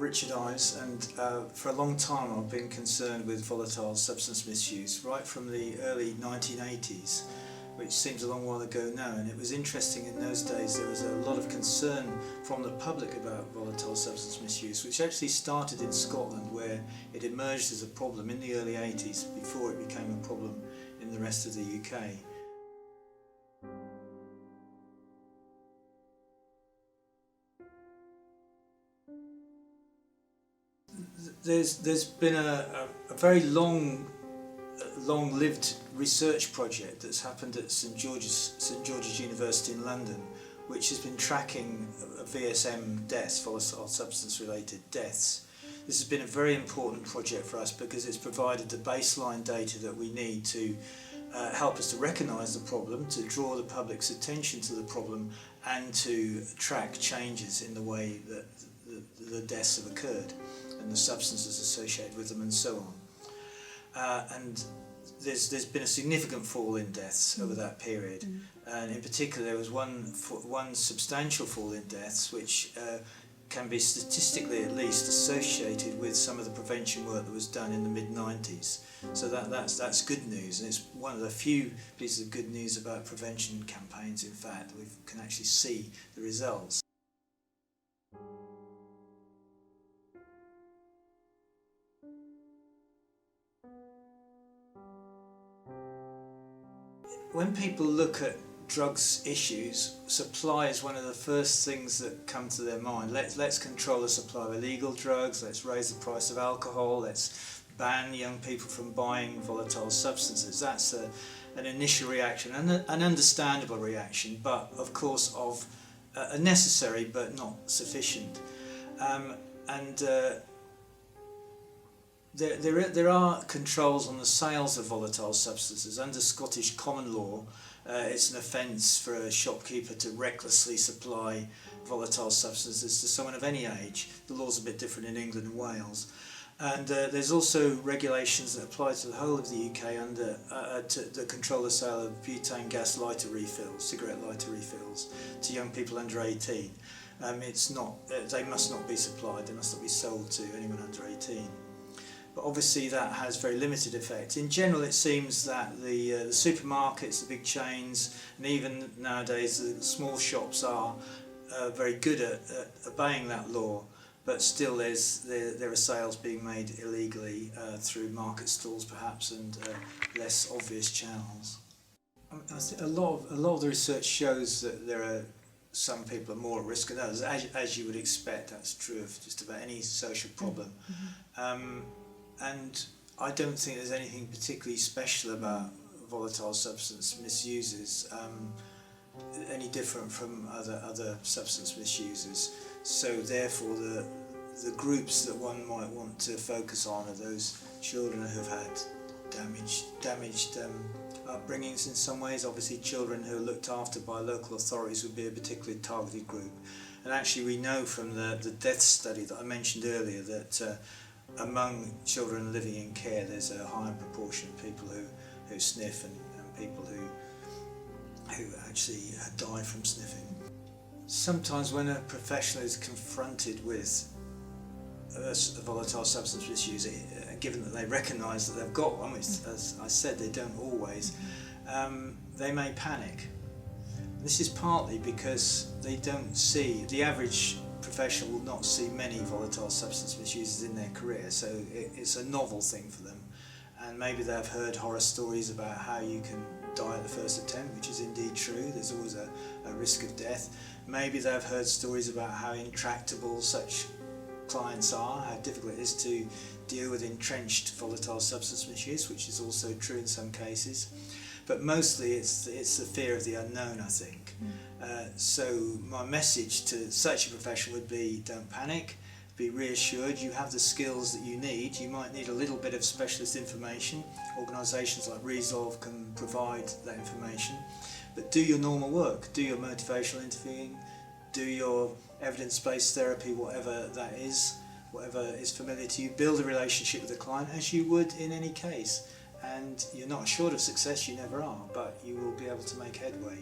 Richard Ives, and for a long time I've been concerned with volatile substance misuse, right from the early 1980s, which seems a long while ago now. And it was interesting, in those days there was a lot of concern from the public about volatile substance misuse, which actually started in Scotland, where it emerged as a problem in the early 80s before it became a problem in the rest of the UK. There's been a very long-lived research project that's happened at St George's University in London, which has been tracking VSM deaths, volatile substance related deaths. This has been a very important project for us because it's provided the baseline data that we need to help us to recognise the problem, to draw the public's attention to the problem, and to track changes in the way that the deaths have occurred and the substances associated with them and so on. And there's been a significant fall in deaths over that period, and in particular there was one substantial fall in deaths which can be statistically at least associated with some of the prevention work that was done in the mid-90s. So that's good news, and it's one of the few pieces of good news about prevention campaigns, in fact, that we can actually see the results. When people look at drugs issues, supply is one of the first things that come to their mind. Let's control the supply of illegal drugs, let's raise the price of alcohol, let's ban young people from buying volatile substances. That's an initial reaction, an understandable reaction, but of course of a necessary but not sufficient. There are controls on the sales of volatile substances. Under Scottish common law, it's an offence for a shopkeeper to recklessly supply volatile substances to someone of any age. The law's a bit different in England and Wales. And there's also regulations that apply to the whole of the UK that control the sale of butane gas lighter refills, cigarette lighter refills, to young people under 18. They must not be supplied, they must not be sold to anyone under 18. But obviously that has very limited effect. In general, it seems that the supermarkets, the big chains, and even nowadays the small shops are very good at obeying that law, but still there are sales being made illegally through market stalls perhaps, and less obvious channels. I think a lot of the research shows that there are some people are more at risk than others, as you would expect. That's true of just about any social problem. And I don't think there's anything particularly special about volatile substance misuses, any different from other substance misuses. So therefore the groups that one might want to focus on are those children who've had damaged upbringings in some ways. Obviously children who are looked after by local authorities would be a particularly targeted group. And actually we know from the death study that I mentioned earlier that among children living in care there's a higher proportion of people who sniff and people who actually die from sniffing. Sometimes when a professional is confronted with a volatile substance misuse, given that they recognise that they've got one, which as I said they don't always, they may panic. This is partly because they don't see, the average professional will not see many volatile substance misuses in their career, so it's a novel thing for them, and maybe they've heard horror stories about how you can die at the first attempt, which is indeed true. There's always a risk of death. Maybe they've heard stories about how intractable such clients are, how difficult it is to deal with entrenched volatile substance misuse, which is also true in some cases. But mostly it's the fear of the unknown, I think. So my message to such a profession would be, don't panic, be reassured, you have the skills that you need. You might need a little bit of specialist information. Organisations like Re-Solv can provide that information. But do your normal work, do your motivational interviewing, do your evidence-based therapy, whatever that is, whatever is familiar to you. Build a relationship with the client as you would in any case. And you're not assured of success, you never are, but you will be able to make headway.